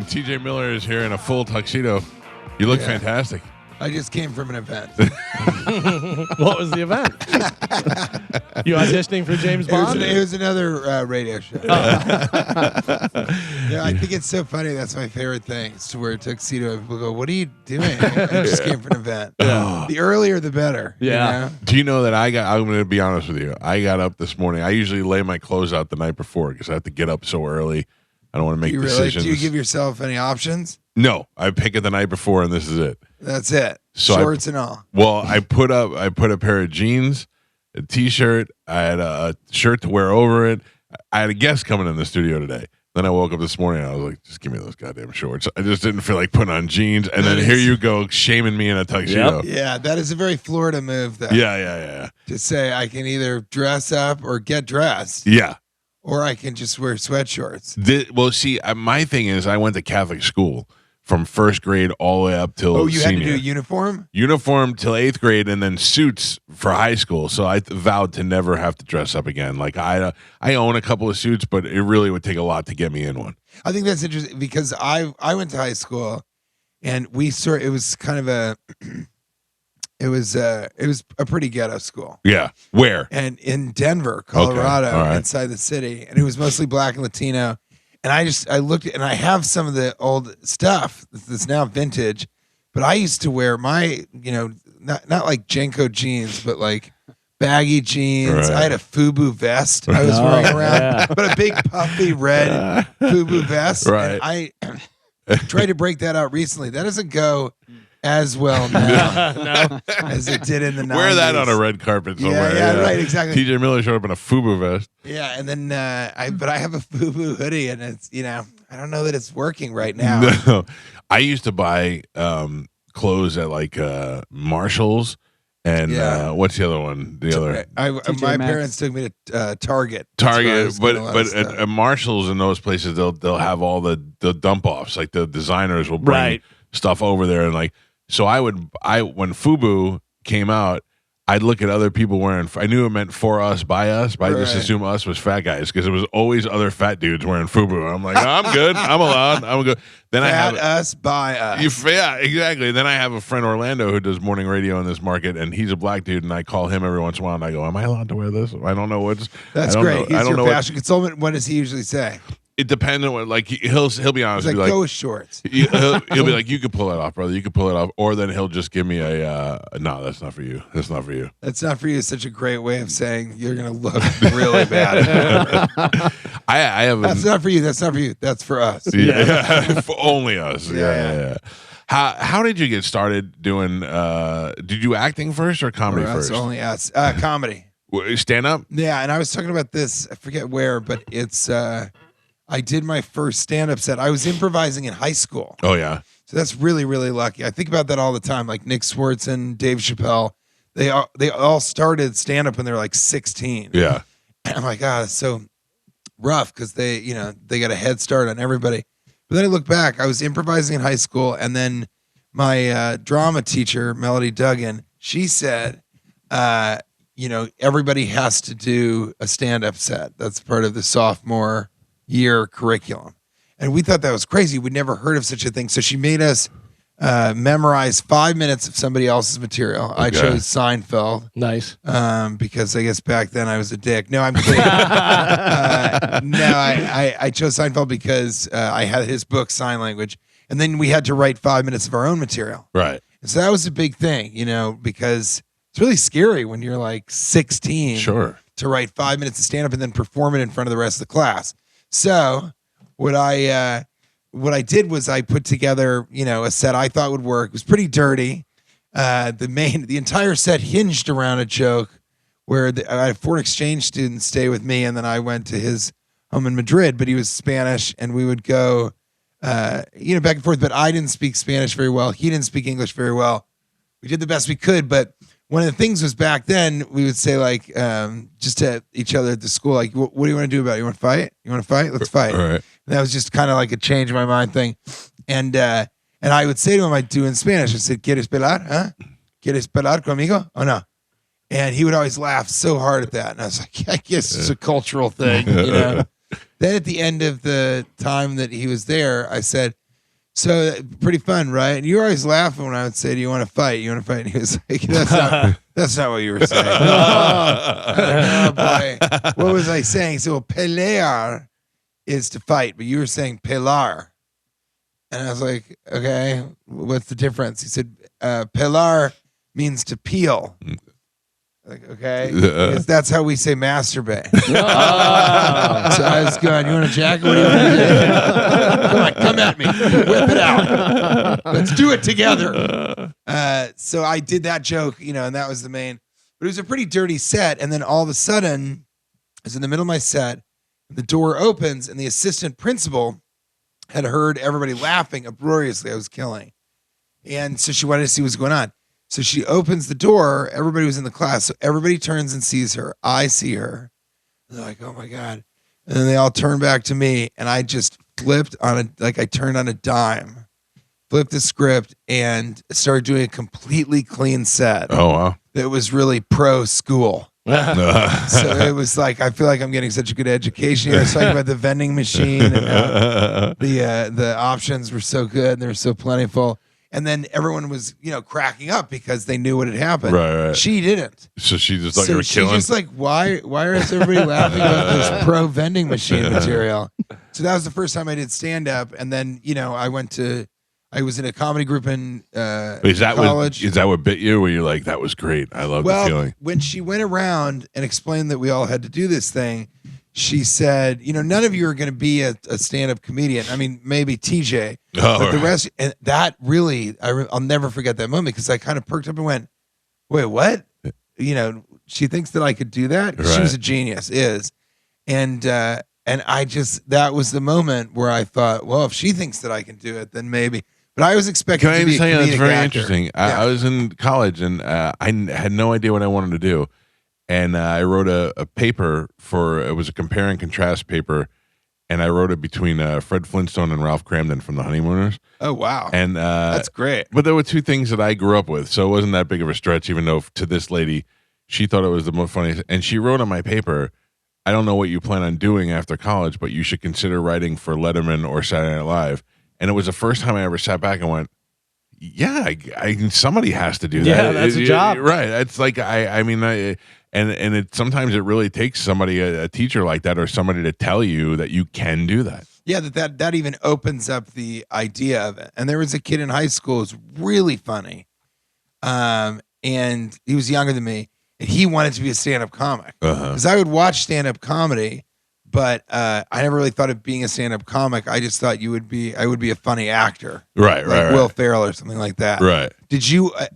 And TJ Miller is here in a full tuxedo. You look fantastic. I just came from an event. What was the event? You auditioning for James Bond? It was another radio show. Yeah, I think it's so funny. That's my favorite thing. Is to wear a tuxedo. People go, "What are you doing?" I just came from an event. Yeah. The earlier, the better. Yeah. You know? Do you know that I'm going to be honest with you. I got up this morning. I usually lay my clothes out the night before because I have to get up so early. I don't want to make decisions. Do you give yourself any options? No, I pick it the night before, and this is it. That's it. So Shorts and all. Well, I put a pair of jeans, a t-shirt. I had a shirt to wear over it. I had a guest coming in the studio today. Then I woke up this morning and I was like, just give me those goddamn shorts. I just didn't feel like putting on jeans. And then here you go shaming me in a tuxedo. Yep. Yeah, that is a very Florida move, though. Yeah. To say I can either dress up or get dressed. Yeah. Or I can just wear sweatshorts. Well, see, my thing is I went to Catholic school from first grade all the way up till you senior. had to do a uniform? Uniform till 8th grade and then suits for high school. So I vowed to never have to dress up again. Like I own a couple of suits, but it really would take a lot to get me in one. I think that's interesting because I went to high school and it was kind of a it was a pretty ghetto school. Yeah. Where? And in Denver, Colorado, Okay. All right. inside the city. And it was mostly black and Latino. And I looked and I have some of the old stuff that's now vintage, but I used to wear my, not like Jenko jeans, but like baggy jeans. Right. I had a FUBU vest I was wearing around, but a big puffy red FUBU vest. Right. And I tried to break that out recently. That doesn't go as well now as it did in the 90s. Wear that on a red carpet somewhere. Yeah, right, exactly. TJ Miller showed up in a FUBU vest. Yeah, and then but I have a FUBU hoodie, and it's I don't know that it's working right now. No. I used to buy clothes at like Marshalls and what's the other one? The other My Maxx. parents took me to Target. Target, but at at Marshalls and those places they'll have all the dump offs. Like the designers will bring stuff over there and like. So when FUBU came out, I'd look at other people wearing. I knew it meant for us, by us, but I just assumed us was fat guys because it was always other fat dudes wearing FUBU. I'm like, I'm good. I'm allowed. I'm good. Then Fat us, by us. Yeah, exactly. Then I have a friend Orlando who does morning radio in this market, and he's a black dude, and I call him every once in a while, and I go, "Am I allowed to wear this?" I don't know what's. That's great. He's your fashion consultant. What does he usually say? It depends on what. Like he'll be honest. He's He'll be go with shorts. he'll be like, "You could pull it off, brother. You could pull it off," or then he'll just give me a, "No, that's not for you. That's not for you." That's not for you. Is such a great way of saying you're gonna look really bad. I have. That's not for you. That's not for you. That's for us. Yeah, for only us. Yeah. How did you get started doing? Did you acting first or comedy For us, first? only us. Comedy. Stand up. Yeah, and I was talking about this. I forget where, but it's. I did my first stand-up set. I was improvising in high school. Oh yeah. So that's really, really lucky. I think about that all the time. Like Nick Swartzen, Dave Chappelle, they all started stand-up when they were like 16. Yeah. And I'm like, that's so rough because they got a head start on everybody. But then I look back, I was improvising in high school, and then my drama teacher, Melody Duggan, she said, everybody has to do a stand-up set. That's part of the sophomore year curriculum. And we thought that was crazy. We'd never heard of such a thing. So she made us memorize 5 minutes of somebody else's material. Okay. I chose Seinfeld. Nice. Because I guess back then I was a dick. No, I'm kidding. I chose Seinfeld because I had his book, Sign Language. And then we had to write 5 minutes of our own material. Right. And so that was a big thing, because it's really scary when you're like 16 to write 5 minutes of stand-up and then perform it in front of the rest of the class. So what I did was I put together, a set I thought would work. It was pretty dirty. The entire set hinged around a joke where I had foreign exchange students stay with me, and then I went to his home in Madrid, but he was Spanish, and we would go, back and forth. But I didn't speak Spanish very well. He didn't speak English very well. We did the best we could, but one of the things was back then we would say like just to each other at the school, like, what do you want to do about it? You want to fight? You want to fight? Let's fight. All right. And that was just kind of like a change of my mind thing. And I would say to him, I'd do in Spanish. I said, ¿Quieres pelar? Huh? ¿Quieres pelar conmigo? Oh, no. And he would always laugh so hard at that. And I was like, I guess it's a cultural thing. Then at the end of the time that he was there, I said, So pretty fun, right? And you were always laughing when I would say, "Do you want to fight? You want to fight?" And he was like, "That's not what you were saying." Oh boy, what was I saying? So pelear is to fight, but you were saying pelar, and I was like, "Okay, what's the difference?" He said, "Pelar means to peel." Like, okay, because that's how we say masturbate. So I was going, "You want a jacket? What do you want to do? Come on, come at me. Whip it out. Let's do it together." So I did that joke, and that was the main. But it was a pretty dirty set. And then all of a sudden, I was in the middle of my set. The door opens, and the assistant principal had heard everybody laughing uproariously. I was killing. And so she wanted to see what's going on. So she opens the door. Everybody was in the class. So everybody turns and sees her. I see her. And they're like, "Oh my God." And then they all turn back to me. And I just flipped I turned on a dime, flipped the script, and started doing a completely clean set. Oh, wow. That was really pro school. So it was like, I feel like I'm getting such a good education here. I was talking about the vending machine and how the options were so good and they were so plentiful. And then everyone was, cracking up because they knew what had happened. Right. She didn't. So she just thought you were killing. She just like, why is everybody laughing about this pro vending machine material? So that was the first time I did stand up. And then, I was in a comedy group in college. Is that what bit you? Where you're like, that was great. I love the feeling. When she went around and explained that we all had to do this thing, she said, none of you are going to be a stand-up comedian. I mean, maybe TJ, but the rest, and that really, I'll never forget that moment because I kind of perked up and went, "Wait, what?" She thinks that I could do that. Right. She was a genius, and I just, that was the moment where I thought, well, if she thinks that I can do it, then maybe. But I was expecting to be a comedic that's very actor. interesting. I was in college and I had no idea what I wanted to do. And I wrote a paper it was a compare and contrast paper, and I wrote it between Fred Flintstone and Ralph Cramden from The Honeymooners. Oh, wow. And that's great. But there were two things that I grew up with, so it wasn't that big of a stretch, even though to this lady, she thought it was the most funniest. And she wrote on my paper, "I don't know what you plan on doing after college, but you should consider writing for Letterman or Saturday Night Live." And it was the first time I ever sat back and went, yeah, somebody has to do that. Yeah, that's a job. Right. It's like, sometimes it really takes somebody, a teacher like that, or somebody to tell you that you can do that. Yeah, that even opens up the idea of it. And there was a kid in high school who was really funny. And he was younger than me. And he wanted to be a stand-up comic. Because I would watch stand-up comedy, but I never really thought of being a stand-up comic. I just thought I would be a funny actor. Right, like Will Ferrell or something like that. Right.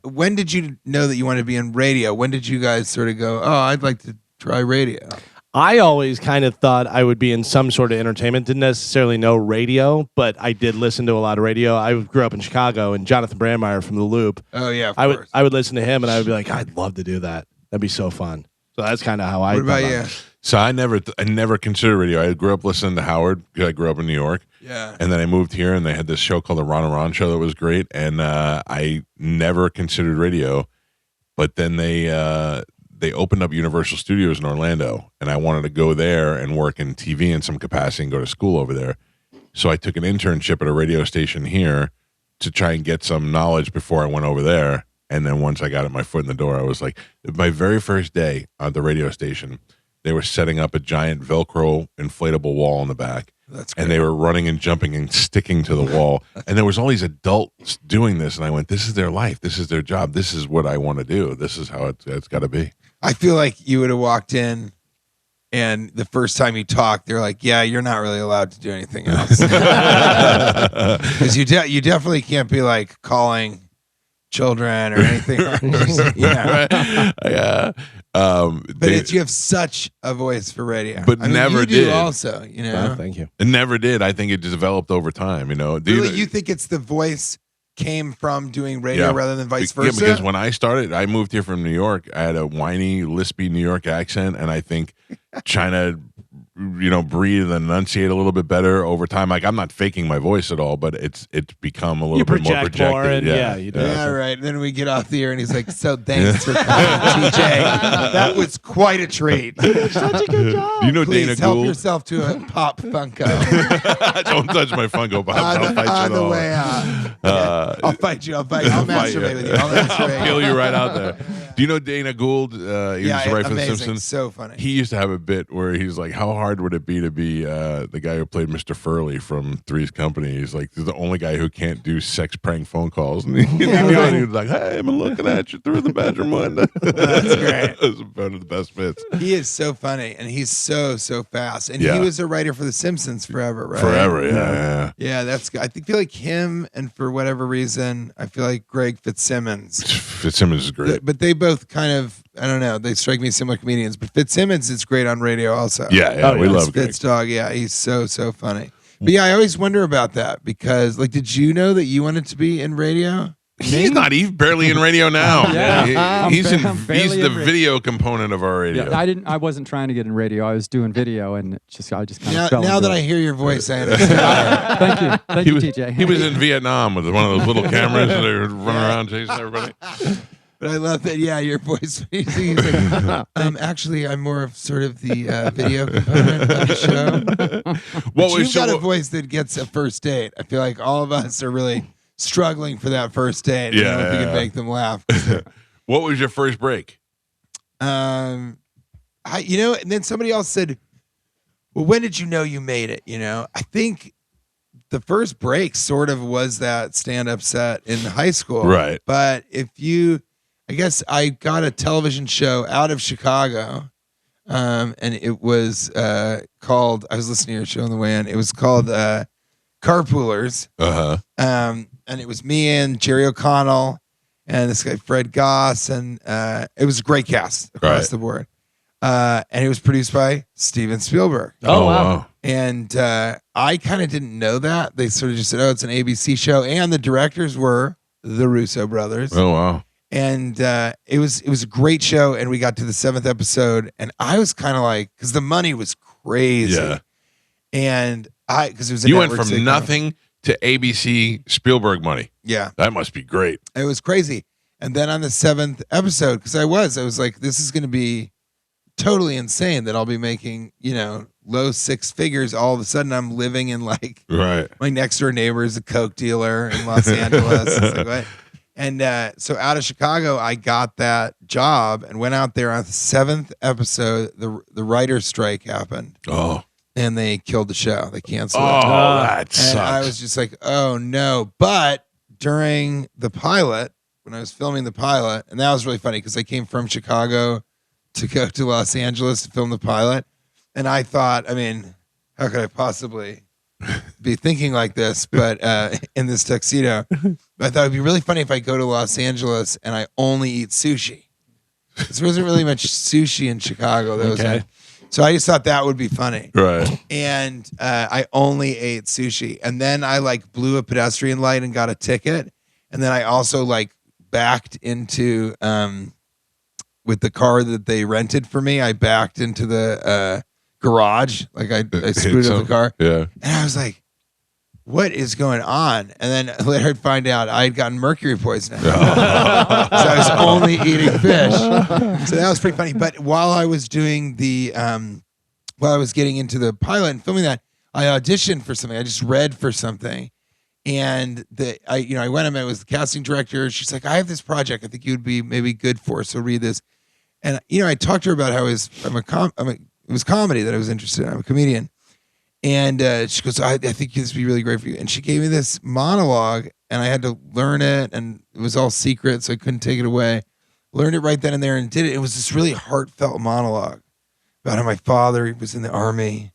When did you know that you wanted to be in radio? When did you guys sort of go, "Oh, I'd like to try radio"? I always kind of thought I would be in some sort of entertainment. Didn't necessarily know radio, but I did listen to a lot of radio. I grew up in Chicago, and Jonathan Brandmeier from The Loop. Oh, yeah, of course. I would listen to him, and I would be like, "I'd love to do that. That'd be so fun." So that's kind of how I. What about you? So I never considered radio. I grew up listening to Howard because I grew up in New York. Yeah. And then I moved here, and they had this show called the Ron and Ron Show that was great. And I never considered radio, but then they opened up Universal Studios in Orlando, and I wanted to go there and work in TV in some capacity and go to school over there. So I took an internship at a radio station here to try and get some knowledge before I went over there. And then once I got my foot in the door, I was like, my very first day at the radio station, they were setting up a giant Velcro inflatable wall in the back. That's great. And they were running and jumping and sticking to the wall. And there was all these adults doing this. And I went, this is their life. This is their job. This is what I want to do. This is how it's got to be. I feel like you would have walked in and the first time you talked, they're like, "Yeah, you're not really allowed to do anything else." Because you definitely can't be like calling children or anything. Yeah. But you have such a voice for radio. But never you did. Do also, Oh, thank you. It never did. I think it developed over time. Really, you think it's the voice came from doing radio rather than vice versa? Yeah, because when I started, I moved here from New York. I had a whiny, lispy New York accent, and I think China breathe and enunciate a little bit better over time. Like I'm not faking my voice at all, but it's become a little bit more projected. More and you do. Yeah, right. Then we get off the air and he's like, "So thanks for coming, TJ. That was quite a treat. Such a good job. Do you know Please Dana help Gould? yourself to a Pop Funko Don't touch my Funko Pops. I'll fight you on the all. way out. I'll fight you. I'll masturbate with you. I'll kill you right out there. Do you know Dana Gould? He used to write for The amazing. Simpsons. So funny. He used to have a bit where he's like, how hard would it be to be the guy who played Mr. Furley from Three's Company? He's like, he's the only guy who can't do sex prank phone calls. And he was like, hey, I'm looking at you through the bedroom window. That's great. That's one of the best bits. He is so funny, and he's so fast. And he was a writer for The Simpsons forever, right? Forever, yeah. Yeah, that's good. I feel like him, and for whatever reason, I feel like Greg Fitzsimmons. Fitzsimmons is great. But they both kind of, I don't know, they strike me as similar comedians. But Fitzsimmons is great on radio also. Yeah, we love Greg. Fitz Dog, yeah, he's so funny. But yeah, I always wonder about that because, like, did you know that you wanted to be in radio? He's not even barely in radio now. Yeah. He's the radio. video component of our radio. Yeah, I wasn't trying to get in radio. I was doing video, and I just kind of fell now into that it. I hear your voice, I understand. Thank you, TJ. He was in Vietnam with one of those little cameras and they were running around chasing everybody. But I love that. Yeah, your voice. He's like, actually, I'm more of sort of the video component of the show. You've got a voice that gets a first date. I feel like all of us are really struggling for that first date. Yeah, if we can make them laugh. What was your first break? And then somebody else said, "Well, when did you know you made it?" I think the first break sort of was that stand-up set in high school, right? But I guess I got a television show out of Chicago, and it was called. I was listening to your show on the way in. It was called Carpoolers. And it was me and Jerry O'Connell and this guy Fred Goss, and it was a great cast across the board. And it was produced by Steven Spielberg. Oh wow! And I kind of didn't know that. They sort of just said, "Oh, it's an ABC show," and the directors were the Russo brothers. Oh wow! And it was a great show, and we got to the 7th episode, and I was kind of like, because the money was crazy, and because it was you went from nothing to ABC Spielberg money. Yeah, that must be great. It was crazy. And then on the 7th episode, because I was like, this is going to be totally insane that I'll be making low six figures. All of a sudden, I'm living in like my next door neighbor is a Coke dealer in Los Angeles. It's like, what? And so out of Chicago, I got that job and went out there on the 7th episode. The writer's strike happened. Oh. And they killed the show. They canceled it. Oh, that sucks. And I was just like, oh, no. But during the pilot, when I was filming the pilot, and that was really funny because I came from Chicago to go to Los Angeles to film the pilot. And I thought, how could I possibly be thinking like this, but in this tuxedo? I thought it'd be really funny if I go to Los Angeles and I only eat sushi. There wasn't really much sushi in Chicago. So I just thought that would be funny. Right. And I only ate sushi. And then I blew a pedestrian light and got a ticket. And then I also backed into, with the car that they rented for me, I backed into the garage. I screwed up the car. Yeah. And I was like, what is going on? And then later I'd find out I had gotten mercury poisoning. So I was only eating fish. So that was pretty funny. But while I was doing while I was getting into the pilot and filming that, I auditioned for something. I just read for something. And I went and met with the casting director. She's like, I have this project I think you would be maybe good for. So read this. And, I talked to her about how it was comedy that I was interested in. I'm a comedian. And she goes, I think this would be really great for you. And she gave me this monologue, and I had to learn it, and it was all secret, so I couldn't take it away. Learned it right then and there and did it. It was this really heartfelt monologue about how my father, he was in the army,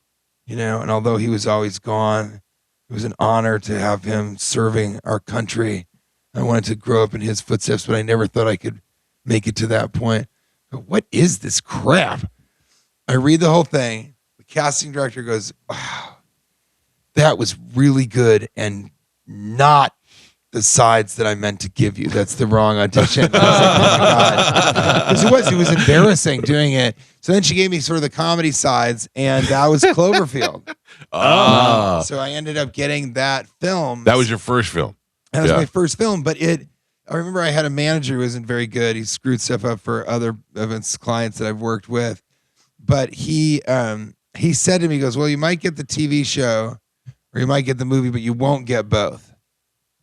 and although he was always gone, it was an honor to have him serving our country. I wanted to grow up in his footsteps, but I never thought I could make it to that point. But what is this crap? I read the whole thing. Casting director goes, wow, that was really good and not the sides that I meant to give you. That's the wrong audition. I was like, oh my God. Because it was embarrassing doing it. So then she gave me sort of the comedy sides, and that was Cloverfield. So I ended up getting that film. That was your first film. That was my first film, but I remember I had a manager who wasn't very good. He screwed stuff up for other events clients that I've worked with. But he said to me, he goes, well, you might get the TV show or you might get the movie, but you won't get both.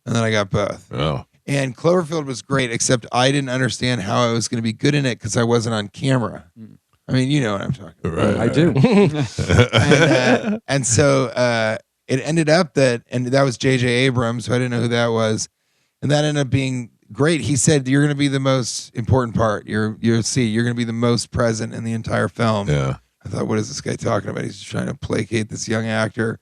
And then I got both. Oh. And Cloverfield was great, except I didn't understand how I was going to be good in it because I wasn't on camera. I mean, you know what I'm talking about. I do. And so it ended up that was J.J. Abrams, so I didn't know who that was. And that ended up being great. He said, you're going to be the most important part. You'll see, you're going to be the most present in the entire film. Yeah. I thought, what is this guy talking about? He's just trying to placate this young actor.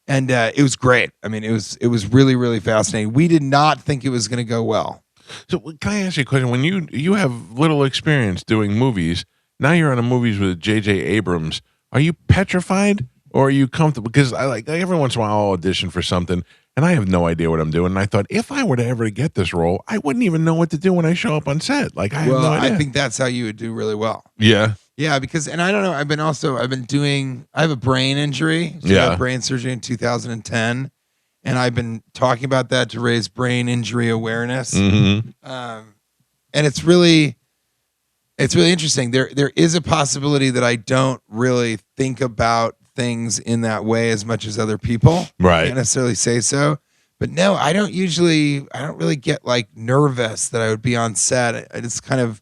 And it was great. I mean, it was really, really fascinating. We did not think it was going to go well. So can I ask you a question? When you have little experience doing movies, now you're on a movies with J.J. Abrams. Are you petrified or are you comfortable? Because I like every once in a while I'll audition for something and I have no idea what I'm doing. And I thought if I were to ever get this role, I wouldn't even know what to do when I show up on set. Like I have no idea. I think that's how you would do really well. Yeah. Yeah, because I don't know. I have a brain injury. So I had brain surgery in 2010, and I've been talking about that to raise brain injury awareness. Mm-hmm. And it's really interesting. There is a possibility that I don't really think about things in that way as much as other people. Right. I can't necessarily say so. But no, I don't really get like nervous that I would be on set. I just kind of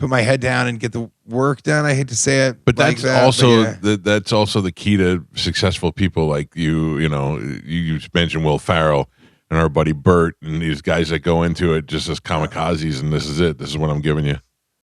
put my head down and get the work done. I hate to say it, but that's that's also the key to successful people like you. You know, you mentioned Will Ferrell and our buddy Bert and these guys that go into it just as kamikazes, and this is it. This is what I'm giving you.